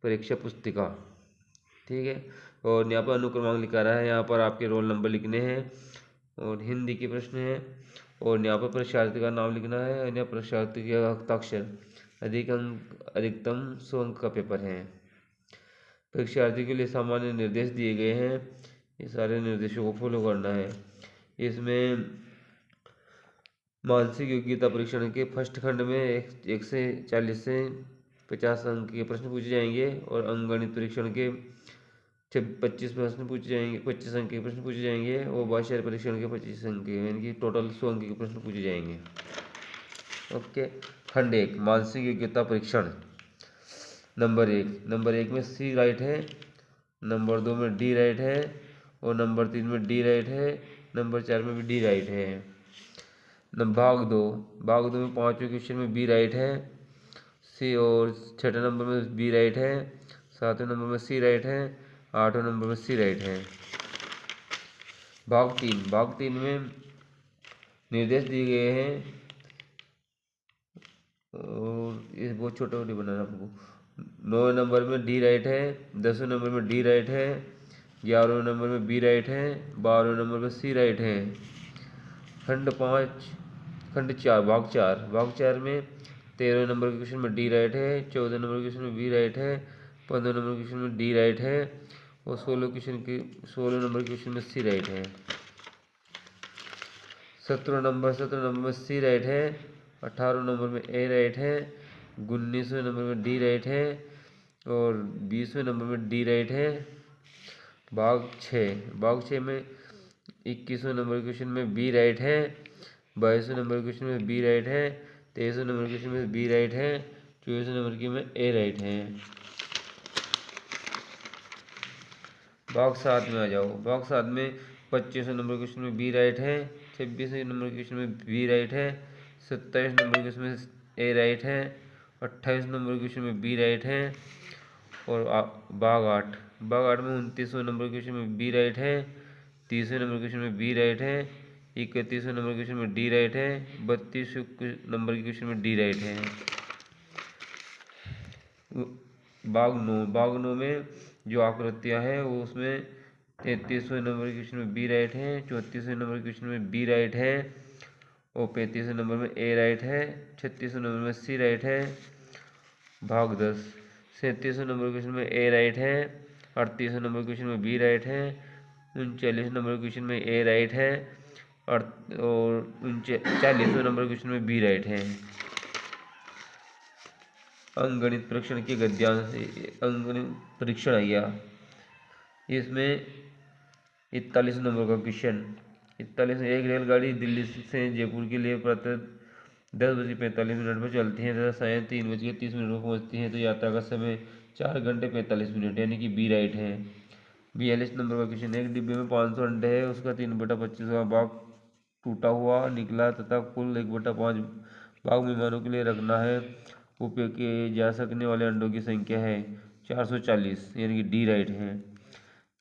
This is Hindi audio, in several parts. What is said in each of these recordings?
परीक्षा पुस्तिका। ठीक है, और यहाँ पर अनुक्रमांक लिखा रहा है, यहाँ पर आपके रोल नंबर लिखने हैं और हिंदी के प्रश्न हैं और यहाँ पर परीक्षार्थी का नाम लिखना है और यहाँ परीक्षार्थी के हस्ताक्षर। अधिकतम 100 अंक का पेपर है। परीक्षार्थी के लिए सामान्य निर्देश दिए गए हैं, ये सारे निर्देशों को फॉलो करना है। इसमें मानसिक योग्यता परीक्षण के फर्स्ट खंड में 1 से 40 से 50 अंक के प्रश्न पूछे जाएंगे और अंकगणित परीक्षण के 25 प्रश्न पूछे जाएंगे, 25 अंक के प्रश्न पूछे जाएंगे और भाषा परीक्षण के 25 अंक के, यानी कि टोटल 100 अंक के प्रश्न पूछे जाएंगे। ओके। खंड 1 मानसिक योग्यता परीक्षण। नंबर 1 में सी राइट है, नंबर 2 में डी राइट है और नंबर 3 में डी राइट है, नंबर 4 में भी डी राइट है। भाग 2 में 5वें क्वेश्चन में बी राइट है, सी और 6ठे नंबर में बी राइट है, 7वें नंबर में सी राइट है, 8वें नंबर में सी राइट है। भाग 3 में निर्देश दिए गए हैं और ये बहुत छोटे छोटे बनाना आपको। 9वें नंबर में डी राइट है, 10वें नंबर में डी राइट है, 11वें नंबर में बी राइट है, 12वें नंबर में सी राइट है। खंड 4 भाग 4 में 13वें नंबर के क्वेश्चन में डी राइट है, 14वें नंबर के क्वेश्चन में बी राइट है, 15वें नंबर के क्वेश्चन में डी राइट है और 16वें नंबर के क्वेश्चन में सी राइट है। 17वें नंबर में सी राइट है, 18वें नंबर में ए राइट है, 19वें नंबर में डी राइट है और 20वें नंबर में डी राइट है। भाग 6 में 21वें नंबर के क्वेश्चन में बी राइट है, 22वें नंबर के क्वेश्चन में बी राइट है, 23वें नंबर के क्वेश्चन में बी राइट है, 24वें नंबर के में ए राइट है। भाग 7 में आ जाओ। भाग 7 में 25वें नंबर के क्वेश्चन में बी राइट है, 26वें नंबर के क्वेश्चन में बी राइट है, 27वें नंबर के क्वेश्चन में ए राइट है, 28वें नंबर के क्वेश्चन में बी राइट है और भाग 8 में 29वें नंबर के क्वेश्चन में बी राइट है, 30वें नंबर के क्वेश्चन में बी राइट है, 31वें नंबर के क्वेश्चन में डी राइट है, 32वें नंबर के क्वेश्चन में डी राइट है। भाग 9 में जो आकृतियाँ हैं वो उसमें 33वें नंबर के क्वेश्चन में बी राइट है, 34वें नंबर के क्वेश्चन में बी राइट है और 35वें नंबर में ए राइट है, 36वें नंबर में सी राइट है। भाग 10 37वें नंबर के क्वेश्चन में ए राइट है, 38वें नंबर के क्वेश्चन में बी राइट है, 39वें नंबर के क्वेश्चन में ए राइट है और 40वें नंबर के क्वेश्चन में बी राइट है। अंकगणित परीक्षण के गद्यांश। अंकगणित परीक्षण आ गया, इसमें 41 नंबर का क्वेश्चन। 41 एक रेलगाड़ी दिल्ली से जयपुर के लिए प्रातः 10:45 पर चलती है तथा सायं 3:30 पर पहुंचती है, तो यात्रा का समय 4 घंटे 45 मिनट, यानी कि बी राइट है। 42 नंबर का क्वेश्चन। एक डिब्बे में 500 अंडे है, उसका 3/25 भाग टूटा हुआ निकला तथा कुल 1/5 भाग मेहमानों के लिए रखना है। उपयोग किए जा सकने वाले अंडों की संख्या है 440, यानी कि डी राइट है।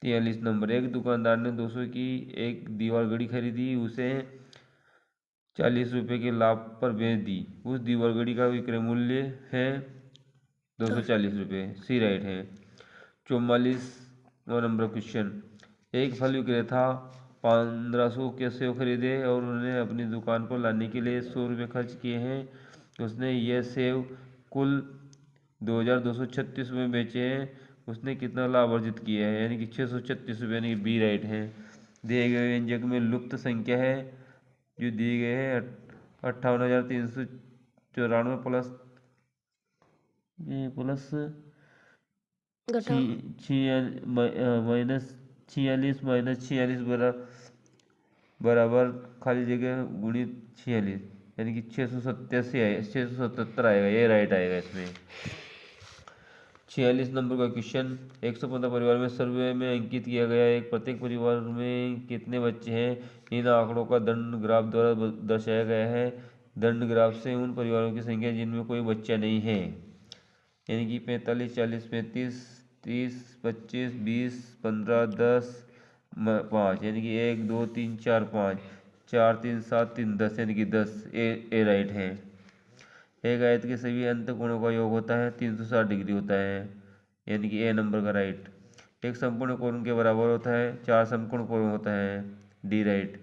43 नंबर। एक दुकानदार ने 200 की एक दीवार घड़ी खरीदी, उसे 40 रुपये के लाभ पर बेच दी। उस दीवार घड़ी का विक्रय मूल्य है 240 रुपये, सी राइट है। 44 नंबर क्वेश्चन। एक फल विक्रेता 1500 के सेब खरीदे और उन्होंने अपनी दुकान पर लाने के लिए 100 रुपये खर्च किए हैं। उसने यह सेब कुल 2236 रुपये बेचे हैं। उसने कितना लाभ अर्जित किया है, यानी कि 636 रुपये, यानी कि बी राइट है। दिए गए व्यंजक में लुप्त संख्या है जो दिए गए हैं 58,394 प्लस -46 बराबर खाली जगह गुणित 46, यानी कि 687 है, 677 आएगा, ये राइट आएगा इसमें। 46 नंबर का क्वेश्चन। 115 परिवार में सर्वे में अंकित किया गया एक प्रत्येक परिवार में कितने बच्चे हैं, इन आंकड़ों का दंड ग्राफ द्वारा दर्शाया गया है। दंड ग्राफ से उन परिवारों की संख्या जिनमें कोई बच्चा नहीं है, यानी कि 45, 40, 35, 30, 25, 20, 15, 10, 5, यानी कि 1, 2, 3, 4, 5, 4, 3, 7, 3, 10, यानी कि 10 ए राइट है। एक आयत के सभी अंत कोणों का योग होता है 360 डिग्री होता है, यानी कि ए नंबर का राइट। एक संपूर्ण कोण के बराबर होता है 4 समकोण कोण होता है, डी राइट।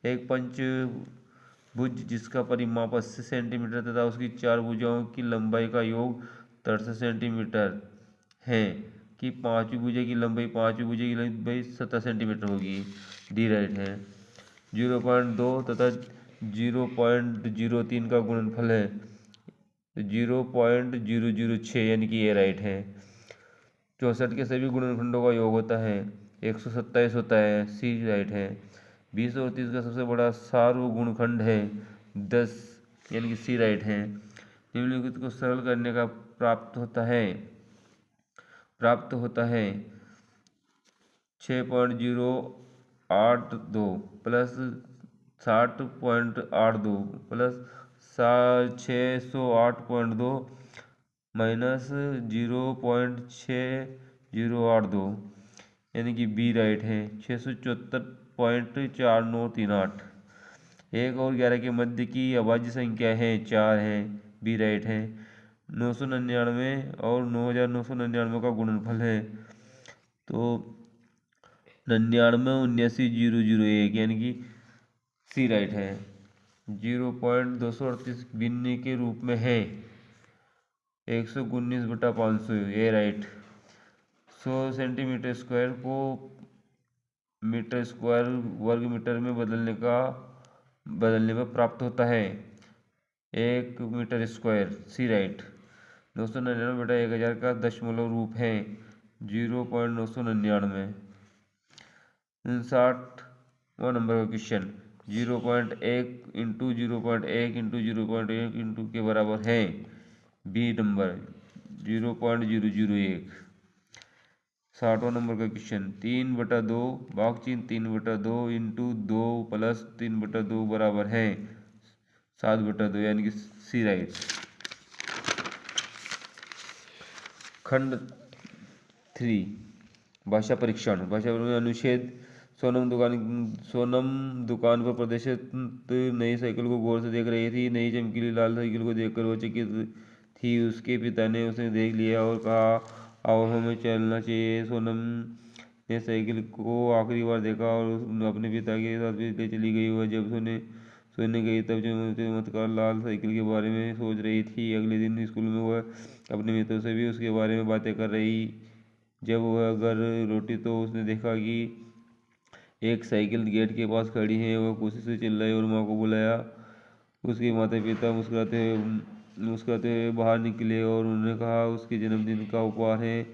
एक पंचभुज जिसका परिमाप 80 सेंटीमीटर तथा उसकी 4 भुजाओं की लंबाई का योग 63 सेंटीमीटर है कि पांचवी भुजा की लंबाई 70 सेंटीमीटर होगी, डी राइट है। 0.2 तथा 0.03 का गुणनफल है 0.006 यानी कि ए राइट है। 64 के सभी गुणनखंडों का योग होता है 127 होता है, सी राइट है। 20 और 30 का सबसे बड़ा सार्वगुणखंड है 10 यानी कि सी राइट है। निम्नलिखित को सरल करने का प्राप्त होता है 6.082 प्लस 60.82 प्लस 608.2 माइनस 0.6082 यानी कि बी राइट है। 674.4938। 1 और 11 के मध्य की अभाज्य संख्या है 4 है, बी राइट है। 999 और 9999 का गुणनफल है तो 99,79,001 यानी कि सी राइट है। 0.238 भिन्न के रूप में है 119/500 ए राइट। 100 सेंटीमीटर स्क्वायर को मीटर स्क्वायर वर्ग मीटर में बदलने पर प्राप्त होता है 1 मीटर स्क्वायर, सी राइट। 999/1000 का दशमलव रूप है 0.999। 59वां नंबर का क्वेश्चन 0.1 इंटू 0.1 इंटू 0.1 इंटू के बराबर है, बी नंबर 0.001। 60वां नंबर का क्वेश्चन 3/2 भाग चिन्ह 3/2 इंटू 2 प्लस 3/2 बराबर है 7/2 यानी कि सी राइट। खंड 3 भाषा परीक्षण। अनुच्छेद सोनम दुकान पर प्रदर्शित नई साइकिल को गौर से देख रही थी। नई चमकीली लाल साइकिल को देखकर वो चकित थी। उसके पिता ने उसे देख लिया और कहा, आओ हमें चलना चाहिए। सोनम ने साइकिल को आखिरी बार देखा और अपने पिता के साथ भी ले चली गई। वह जब सोने गई तब चमत्कार लाल साइकिल के बारे में सोच रही थी। अगले दिन स्कूल में वह अपने मित्रों से भी उसके बारे में बातें कर रही। जब वह घर लौटी तो उसने देखा कि एक साइकिल गेट के पास खड़ी है। वह खुशी से चिल्लाई और माँ को बुलाया। उसके माता पिता मुस्कुराते हुए बाहर निकले और उन्होंने कहा उसके जन्मदिन का उपहार है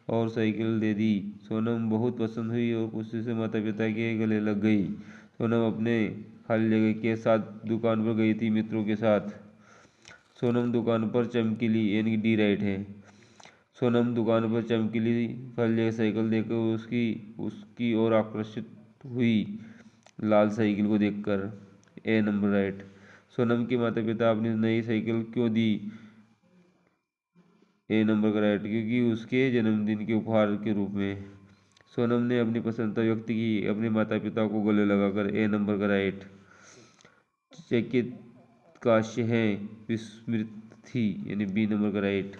और साइकिल दे दी। सोनम बहुत पसंद हुई और खुशी से माता पिता के गले लग गई। सोनम अपने खाली जगह के साथ दुकान पर गई थी मित्रों के साथ। सोनम दुकान पर चमकीली यानी डी राइट है। सोनम दुकान पर चमकीली खाली जगह साइकिल देखकर उसकी ओर आकर्षित हुई। लाल साइकिल को देखकर, ए नंबर राइट। सोनम के माता पिता अपनी नई साइकिल क्यों दी, ए नंबर का राइट, क्योंकि उसके जन्मदिन के उपहार के रूप में। सोनम ने अपनी पसंदता व्यक्त की अपने माता पिता को गले लगाकर, ए नंबर का राइट। चकित काश्य है विस्मृत थी यानी बी नंबर का राइट।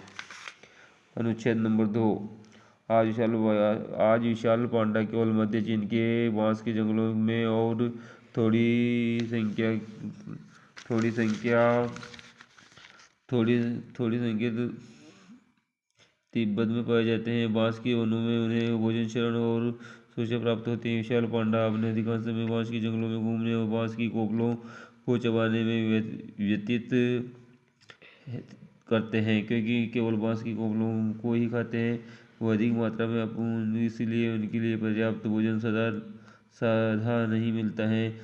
अनुच्छेद नंबर 2 आज विशाल पांडा केवल मध्य चीन के बांस के जंगलों में और थोड़ी संख्या तिब्बत में पाए जाते हैं। बांस के वनों में उन्हें भोजन, शरण और सुरक्षा प्राप्त होती है। विशाल पांडा अपने अधिकांश समय बांस के जंगलों में घूमने और बांस की कोपलों को चबाने में व्यतीत करते हैं। क्योंकि केवल बांस की कोपलों को ही खाते हैं, वो अधिक मात्रा में इसलिए उनके लिए पर्याप्त भोजन साधा नहीं मिलता है।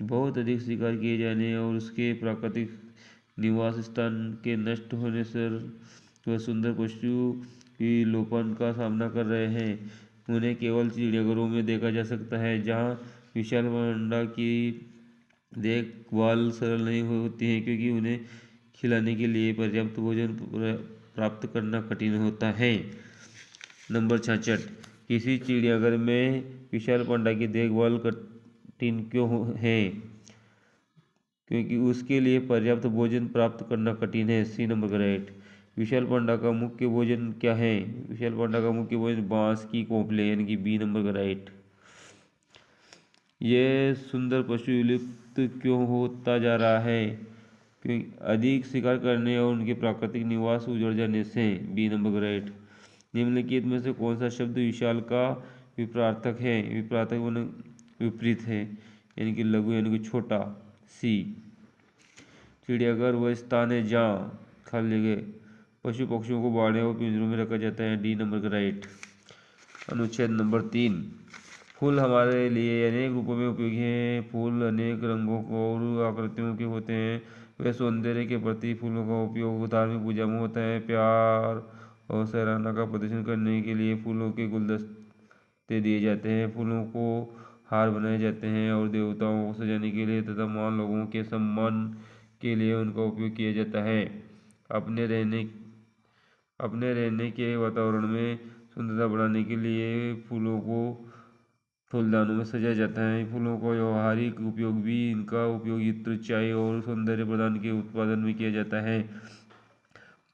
बहुत अधिक शिकार किए जाने और उसके प्राकृतिक निवास स्थान के नष्ट होने से वह सुंदर पशु विलोपन का सामना कर रहे हैं। उन्हें केवल चिड़ियाघरों में देखा जा सकता है, जहाँ विशाल पांडा की देखभाल सरल नहीं होती है, क्योंकि उन्हें खिलाने के लिए पर्याप्त भोजन प्राप्त करना कठिन होता है। नंबर 66 किसी चिड़ियाघर में विशाल पांडा की देखभाल कठिन क्यों है, क्योंकि उसके लिए पर्याप्त भोजन प्राप्त करना कठिन है, सी नंबर का राइट। विशाल पांडा का मुख्य भोजन क्या है? विशाल पांडा का मुख्य भोजन बांस की कोपले, यानी कि बी नंबर का राइट। ये सुंदर पशु विलुप्त क्यों होता जा रहा है? क्योंकि अधिक शिकार करने और उनके प्राकृतिक निवास उजड़ जाने से, बी नंबर का राइट। निम्नलिखित में से कौन सा शब्द विशाल का विपरीतार्थक है? विपरीतार्थक माने विपरीत है, यानी कि लघु यानी कि छोटा, सी। चिड़ियाघर वह स्थान है जहाँ खाली जगह पशु पक्षियों को बाड़े और पिंजरों में रखा जाता है, डी नंबर का राइट। अनुच्छेद नंबर 3, फूल हमारे लिए अनेक रूपों में उपयोगी हैं। फूल अनेक रंगों और आकृतियों के होते हैं। वे सौंदर्य के प्रति फूलों का उपयोग धार्मिक पूजा में होता है। प्यार और सराहना का प्रदर्शन करने के लिए फूलों के गुलदस्ते दिए जाते हैं। फूलों को हार बनाए जाते हैं और देवताओं को सजाने के लिए तथा महान लोगों के सम्मान के लिए उनका उपयोग किया जाता है। अपने रहने के वातावरण में सुंदरता बढ़ाने के लिए फूलों को फूलदानों में सजाया जाता है। फूलों का व्यावहारिक उपयोग भी, इनका उपयोग इत्र, चाय और सौंदर्य प्रदान के उत्पादन में किया जाता है।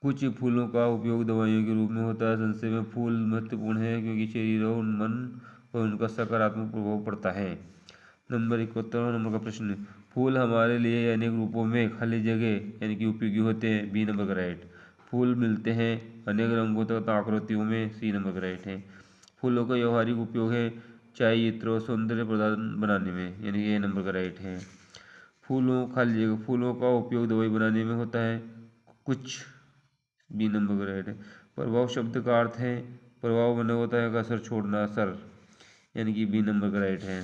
कुछ फूलों का उपयोग दवाइयों के रूप में होता है। संक्षेप में, फूल महत्वपूर्ण है क्योंकि शरीर और मन पर उनका सकारात्मक प्रभाव पड़ता है। नंबर 71 नंबर का प्रश्न, फूल हमारे लिए अनेक रूपों में खाली जगह यानी कि उपयोगी होते हैं, बी नंबर का राइट। फूल मिलते हैं अनेक रंगों तथा आकृतियों में, सी नंबर का राइट है। फूलों का व्यावहारिक उपयोग है चाय, इत्र और सौंदर्य प्रदान बनाने में, यानी कि ए नंबर का राइट है। खाली जगह फूलों का उपयोग दवाई बनाने में होता है कुछ, बी नंबर का राइट है। प्रभाव शब्द का अर्थ है प्रभाव बना होता है असर छोड़ना, असर, यानी कि बी नंबर का राइट है।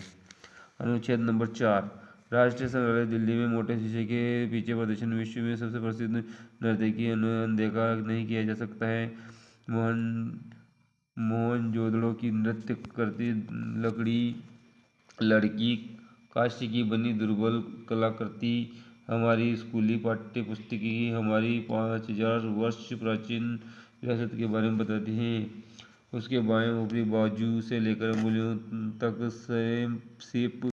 अनुच्छेद नंबर 4, राष्ट्रीय संग्रहालय दिल्ली में मोटे शीशे के पीछे प्रदर्शन विश्व में सबसे प्रसिद्ध नर्तकी अनदेखा नहीं किया जा सकता है। मोहनजोदड़ो की नृत्य करती लड़की, कांस्य की बनी दुर्लभ कलाकृति, हमारी स्कूली पाठ्य पुस्तक की हमारी 5000 वर्ष प्राचीन विरासत के बारे में बताती हैं। उसके बाएं ऊपरी बाजू से लेकर अंगुलियों तक सेप